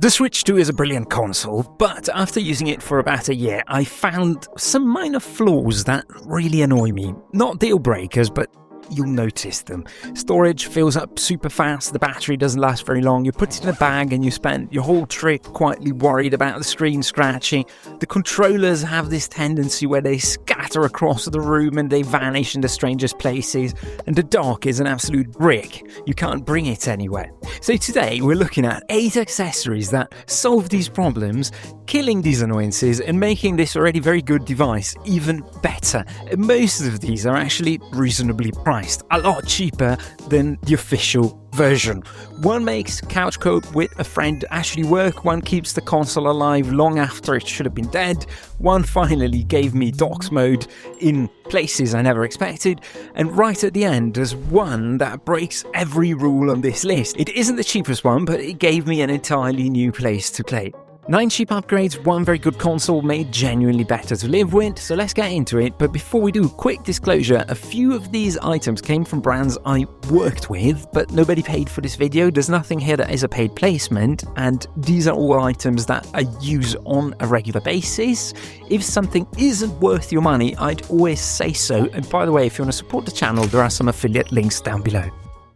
The Switch 2 is a brilliant console, but after using it for about a year, I found some minor flaws that really annoy me. Not deal breakers, but you'll notice them. Storage fills up super fast, the battery doesn't last very long, you put it in a bag and you spend your whole trip quietly worried about the screen scratching. The controllers have this tendency where they scatter across the room and they vanish in the strangest places, and the dock is an absolute brick. You can't bring it anywhere. So today we're looking at 8 accessories that solve these problems, killing these annoyances and making this already very good device even better. And most of these are actually reasonably priced, a lot cheaper than the official version. One makes couch co-op with a friend actually work, one keeps the console alive long after it should have been dead, one finally gave me docks mode in places I never expected, and right at the end there's one that breaks every rule on this list. It isn't the cheapest one, but it gave me an entirely new place to play. 9 cheap upgrades, 1 very good console made genuinely better to live with, so let's get into it. But before we do, quick disclosure, a few of these items came from brands I worked with, but nobody paid for this video. There's nothing here that is a paid placement, and these are all items that I use on a regular basis. If something isn't worth your money, I'd always say so. And by the way, if you want to support the channel, there are some affiliate links down below.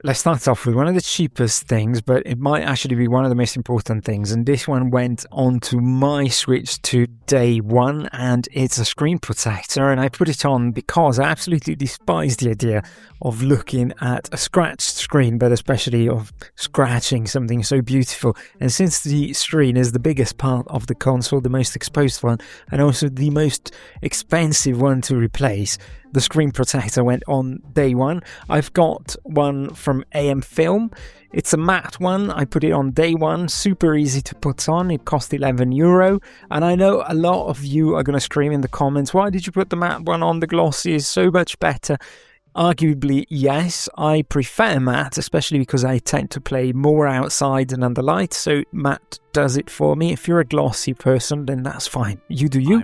Let's start off with one of the cheapest things, but it might actually be one of the most important things, and this one went onto my Switch 2 day one, and it's a screen protector, and I put it on because I absolutely despise the idea of looking at a scratched screen, but especially of scratching something so beautiful. And since the screen is the biggest part of the console, the most exposed one, and also the most expensive one to replace, the screen protector went on day one. I've got one from AM Film. It's a matte one. I put it on day one. Super easy to put on. It cost €11. And I know a lot of you are going to scream in the comments, why did you put the matte one on? The glossy is so much better. Arguably, yes, I prefer matte, especially because I tend to play more outside and under light, so matte does it for me. If you're a glossy person, then that's fine. You do you.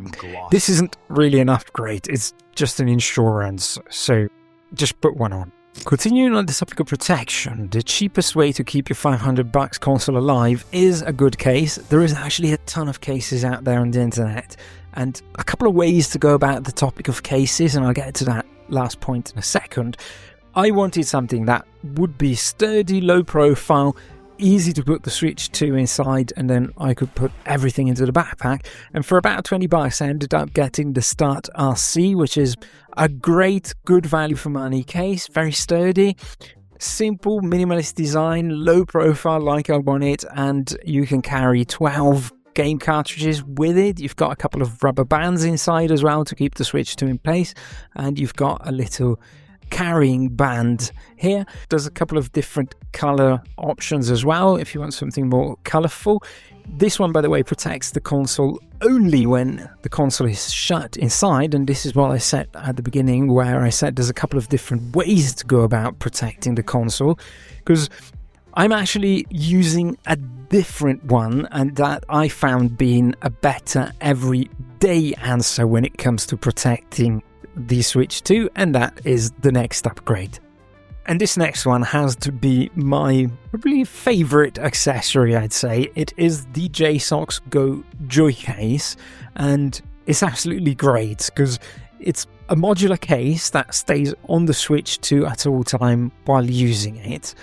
This isn't really an upgrade, it's just an insurance, so just put one on. Continuing on the topic of protection, the cheapest way to keep your $500 console alive is a good case. There is actually a ton of cases out there on the internet, and a couple of ways to go about the topic of cases, and I'll get to that last point in a second. I wanted something that would be sturdy, low profile, easy to put the Switch 2 inside, and then I could put everything into the backpack. And for about $20 I ended up getting the STARTRC, which is a great, good value for money case, very sturdy, simple, minimalist design, low profile like I want it, and you can carry 12 game cartridges with it. You've got a couple of rubber bands inside as well to keep the Switch 2 in place, and you've got a little carrying band here. There's a couple of different color options as well if you want something more colorful. This one, by the way, protects the console only when the console is shut inside, and this is what I said at the beginning, where I said there's a couple of different ways to go about protecting the console, because I'm actually using a different one, and that I found being a better everyday answer when it comes to protecting the Switch 2, and that is the next upgrade. And this next one has to be my probably favorite accessory, I'd say. It is the JSAUX GoJoy case, and it's absolutely great because it's a modular case that stays on the Switch 2 at all time while using it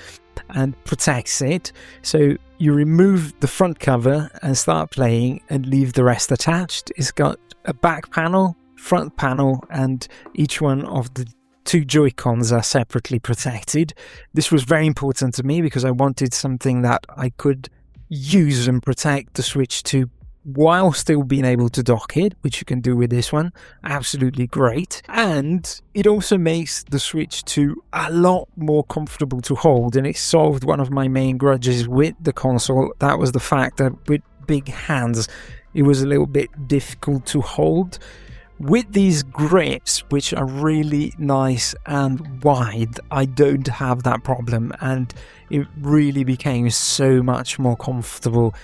and protects it. So you remove the front cover and start playing and leave the rest attached. It's got a back panel, front panel, and each one of the 2 Joy-Cons are separately protected. This was very important to me because I wanted something that I could use and protect the Switch 2 while still being able to dock it, which you can do with this one. Absolutely great. And it also makes the Switch 2 a lot more comfortable to hold, and it solved one of my main grudges with the console. That was the fact that with big hands it was a little bit difficult to hold. With these grips, which are really nice and wide, I don't have that problem, and it really became so much more comfortable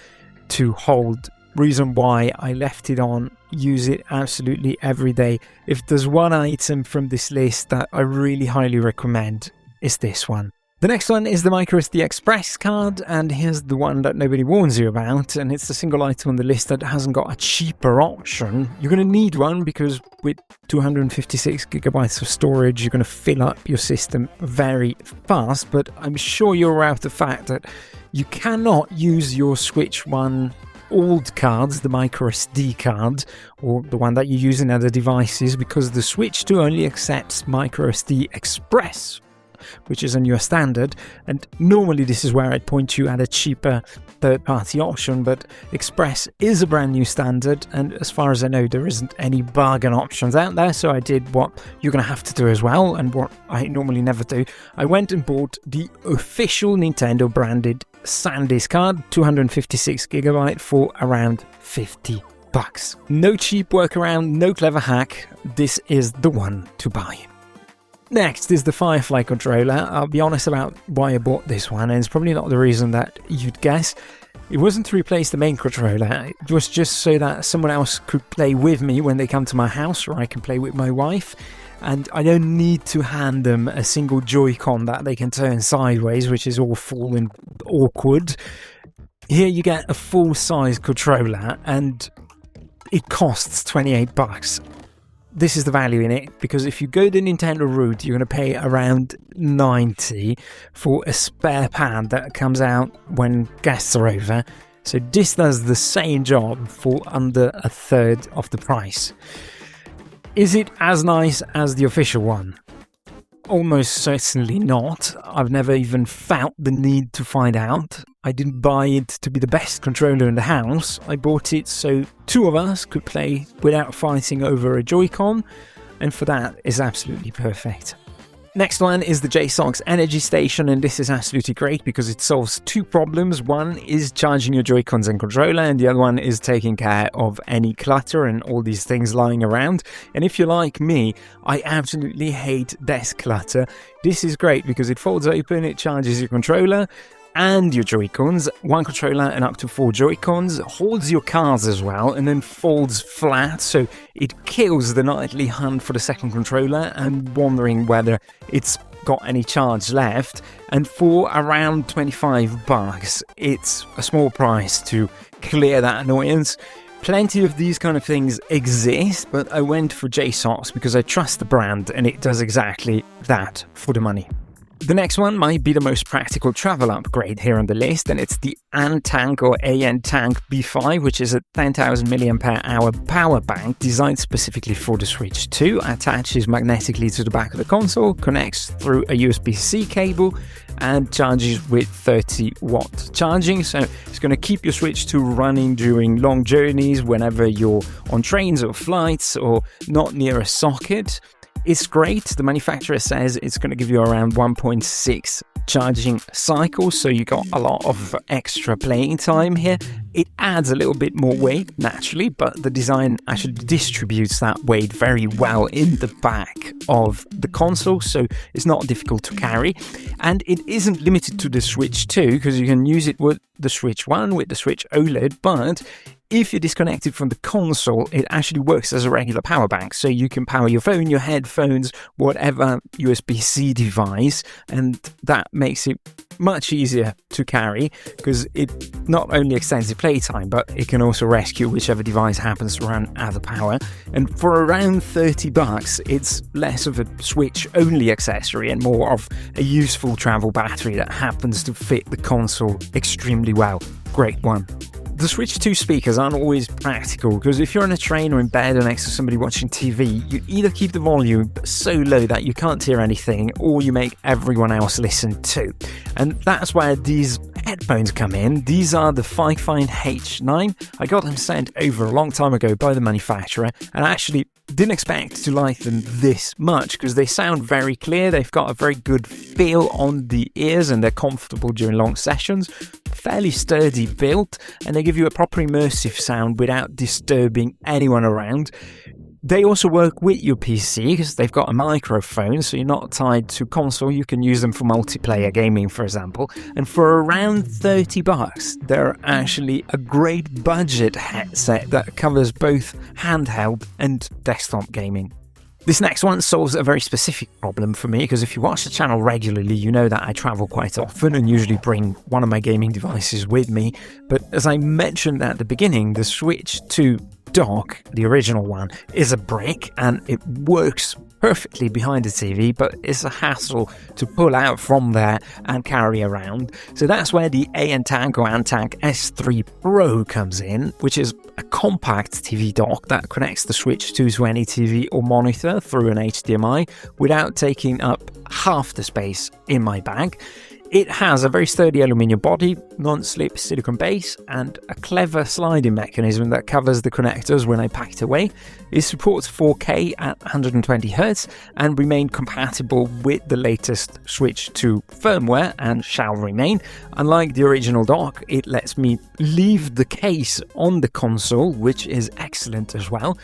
to hold. Reason why I left it on, use it absolutely every day. If there's one item from this list that I really highly recommend, it's this one. The next one is the microSD Express card, and here's the one that nobody warns you about, and it's the single item on the list that hasn't got a cheaper option. You're going to need one because with 256 gigabytes of storage, you're going to fill up your system very fast, but I'm sure you're aware of the fact that you cannot use your Switch 1 old cards, the microSD card, or the one that you use in other devices, because the Switch 2 only accepts microSD Express, which is a newer standard, and normally this is where I'd point you at a cheaper third-party option, but Express is a brand new standard, and as far as I know there isn't any bargain options out there, so I did what you're going to have to do as well, and what I normally never do. I went and bought the official Nintendo branded SanDisk card, 256 gigabyte for around $50. No cheap workaround, no clever hack, this is the one to buy. Next is the Firefly controller. I'll be honest about why I bought this one, and it's probably not the reason that you'd guess. It wasn't to replace the main controller, it was just so that someone else could play with me when they come to my house, or I can play with my wife, and I don't need to hand them a single Joy-Con that they can turn sideways, which is awful and awkward. Here you get a full-size controller, and it costs $28. This is the value in it, because if you go the Nintendo route, you're going to pay around $90 for a spare pad that comes out when guests are over. So this does the same job for under a third of the price. Is it as nice as the official one? Almost certainly not. I've never even felt the need to find out. I didn't buy it to be the best controller in the house. I bought it so two of us could play without fighting over a Joy-Con, and for that it's absolutely perfect. Next one is the JSAUX Energy Station, and this is absolutely great because it solves two problems. One is charging your Joy-Cons and controller, and the other one is taking care of any clutter and all these things lying around. And if you're like me, I absolutely hate desk clutter. This is great because it folds open, it charges your controller and your Joy-Cons, one controller and up to 4 Joy-Cons, holds your cards as well, and then folds flat, so it kills the nightly hunt for the second controller and wondering whether it's got any charge left. And for around $25, it's a small price to clear that annoyance. Plenty of these kind of things exist, but I went for JSAUX because I trust the brand and it does exactly that for the money. The next one might be the most practical travel upgrade here on the list, and it's the ANTANK or ANTANK B5, which is a 10,000 mAh power bank designed specifically for the Switch 2, attaches magnetically to the back of the console, connects through a USB-C cable, and charges with 30-watt charging. So it's going to keep your Switch 2 running during long journeys, whenever you're on trains or flights or not near a socket. It's great. The manufacturer says it's going to give you around 1.6 charging cycles, so you got a lot of extra playing time here. It adds a little bit more weight, naturally, but the design actually distributes that weight very well in the back of the console, so it's not difficult to carry. And it isn't limited to the Switch 2, because you can use it with the Switch 1, with the Switch OLED, but if you're disconnected from the console, it actually works as a regular power bank. So you can power your phone, your headphones, whatever USB-C device, and that makes it much easier to carry because it not only extends the playtime, but it can also rescue whichever device happens to run out of power. And for around $30, it's less of a Switch-only accessory and more of a useful travel battery that happens to fit the console extremely well. Great one. The Switch 2 speakers aren't always practical because if you're on a train or in bed or next to somebody watching TV, you either keep the volume so low that you can't hear anything, or you make everyone else listen too. And that's where these headphones come in. These are the FIFINE H9. I got them sent over a long time ago by the manufacturer, and I actually didn't expect to like them this much because they sound very clear. They've got a very good feel on the ears and they're comfortable during long sessions. Fairly sturdy build, and they give you a proper immersive sound without disturbing anyone around. They also work with your PC because they've got a microphone, so you're not tied to console. You can use them for multiplayer gaming, for example. And for around $30, they're actually a great budget headset that covers both handheld and desktop gaming. This next one solves a very specific problem for me, because if you watch the channel regularly, you know that I travel quite often and usually bring one of my gaming devices with me. But as I mentioned at the beginning, the Switch 2 dock, the original one, is a brick and it works perfectly behind the TV, but it's a hassle to pull out from there and carry around. So that's where the ANTANK or ANTANK S3 Pro comes in, which is a compact TV dock that connects the Switch 2 to any TV or monitor through an HDMI without taking up half the space in my bag. It has a very sturdy aluminium body, non-slip silicone base, and a clever sliding mechanism that covers the connectors when I pack it away. It supports 4K at 120Hz and remained compatible with the latest Switch 2 firmware and shall remain. Unlike the original dock, it lets me leave the case on the console, which is excellent as well.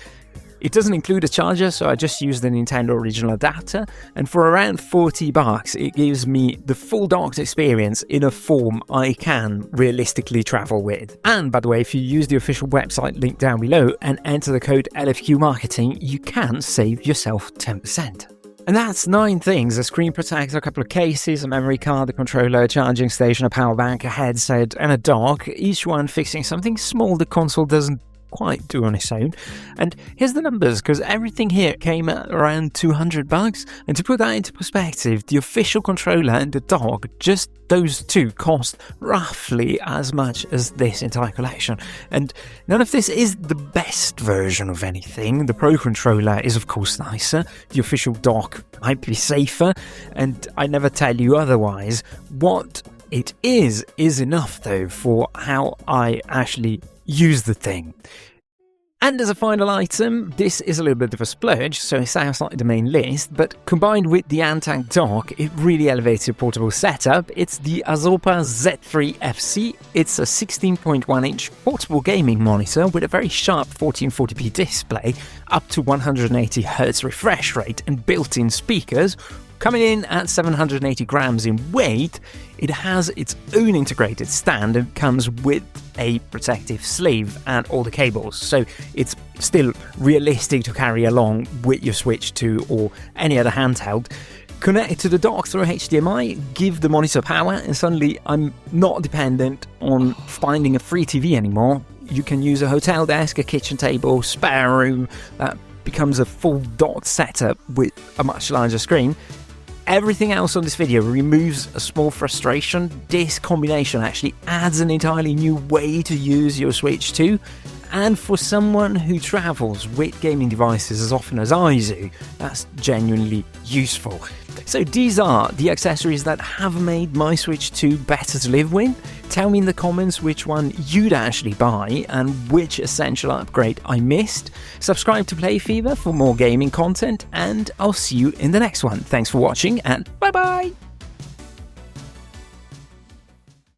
It doesn't include a charger, so I just used the Nintendo original adapter, and for around $40 it gives me the full docked experience in a form I can realistically travel with. And by the way, if you use the official website link down below and enter the code LFQ Marketing, you can save yourself 10%. And that's 9 things: a screen protector, a couple of cases, a memory card, a controller, a charging station, a power bank, a headset, and a dock, each one fixing something small the console doesn't quite do on its own. And here's the numbers, because everything here came at around $200. And to put that into perspective, the official controller and the dock, just those two, cost roughly as much as this entire collection. And none of this is the best version of anything. The Pro controller is of course nicer, the official dock might be safer, and I never tell you otherwise. What it is enough though for how I actually use the thing. And as a final item, this is a little bit of a splurge, so it sounds like the main list, but combined with the ANTANK dock, it really elevates your portable setup. It's the Arzopa Z3FC. It's a 16.1-inch portable gaming monitor with a very sharp 1440p display, up to 180Hz refresh rate, and built-in speakers. Coming in at 780 grams in weight, it has its own integrated stand and comes with a protective sleeve and all the cables, so it's still realistic to carry along with your Switch 2 or any other handheld. Connect it to the dock through HDMI, give the monitor power, and suddenly I'm not dependent on finding a free TV anymore. You can use a hotel desk, a kitchen table, spare room. That becomes a full dock setup with a much larger screen. Everything else on this video removes a small frustration. This combination actually adds an entirely new way to use your Switch 2. And for someone who travels with gaming devices as often as I do, that's genuinely useful. So these are the accessories that have made my Switch 2 better to live with. Tell me in the comments which one you'd actually buy and which essential upgrade I missed. Subscribe to Play Fever for more gaming content, and I'll see you in the next one. Thanks for watching, and bye bye!